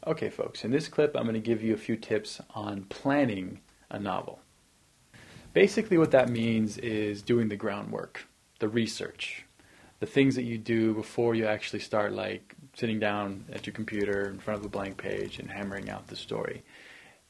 Okay, folks, in this clip, I'm going to give you a few tips on planning a novel. Basically, what that means is doing the groundwork, the research, the things that you do before you actually start, like sitting down at your computer in front of a blank page and hammering out the story.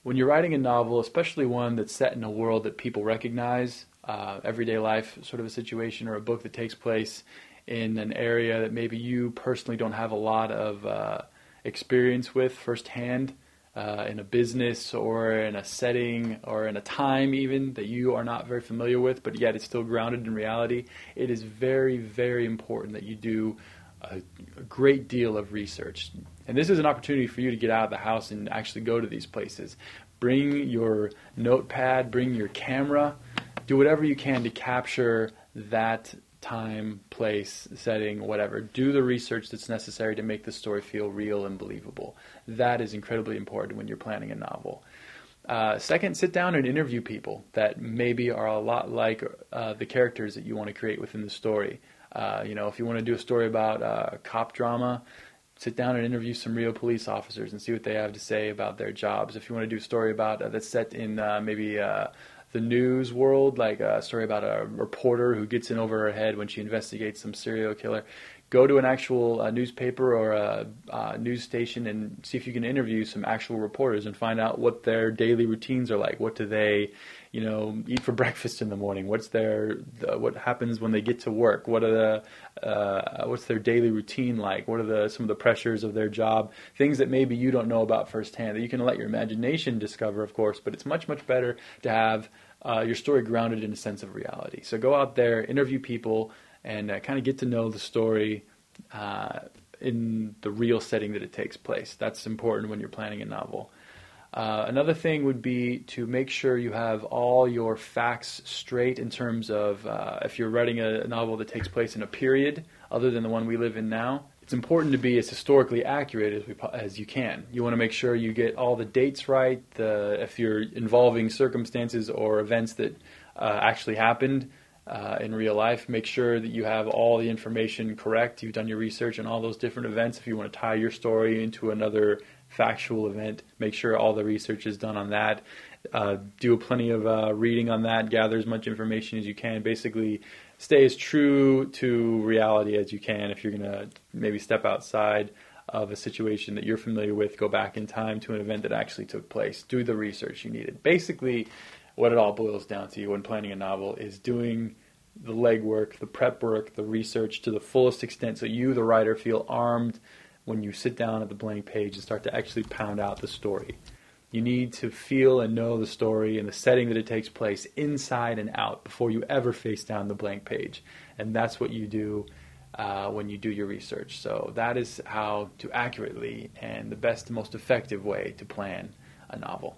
When you're writing a novel, especially one that's set in a world that people recognize, everyday life sort of a situation, or a book that takes place in an area that maybe you personally don't have a lot of experience with firsthand, in a business or in a setting or in a time even that you are not very familiar with, but yet it's still grounded in reality, it is very, very important that you do a great deal of research. And this is an opportunity for you to get out of the house and actually go to these places. Bring your notepad, bring your camera, do whatever you can to capture that time, place, setting, whatever. Do the research that's necessary to make the story feel real and believable. That is incredibly important when you're planning a novel. Second, sit down and interview people that maybe are a lot like the characters that you want to create within the story. If you want to do a story about cop drama, sit down and interview some real police officers and see what they have to say about their jobs. If you want to do a story about that's set in maybe the news world, like a story about a reporter who gets in over her head when she investigates some serial killer, go to an actual newspaper or a news station and see if you can interview some actual reporters and find out what their daily routines are like. What do they, eat for breakfast in the morning? What happens when they get to work? What's their daily routine like? What are some of the pressures of their job? Things that maybe you don't know about firsthand that you can let your imagination discover, of course, but it's much, much better to have your story grounded in a sense of reality. So go out there, interview people, and kind of get to know the story in the real setting that it takes place. That's important when you're planning a novel. Another thing would be to make sure you have all your facts straight in terms of if you're writing a novel that takes place in a period other than the one we live in now. It's important to be as historically accurate as you can. You want to make sure you get all the dates right, if you're involving circumstances or events that actually happened in real life. Make sure that you have all the information correct. You've done your research on all those different events. If you want to tie your story into another factual event, make sure all the research is done on that. Do plenty of reading on that. Gather as much information as you can. Basically, stay as true to reality as you can. If you're going to maybe step outside of a situation that you're familiar with, go back in time to an event that actually took place. Do the research you needed. Basically, what it all boils down to when planning a novel is doing the legwork, the prep work, the research to the fullest extent so you, the writer, feel armed when you sit down at the blank page and start to actually pound out the story. You need to feel and know the story and the setting that it takes place inside and out before you ever face down the blank page. And that's what you do when you do your research. So that is how to accurately and the best and most effective way to plan a novel.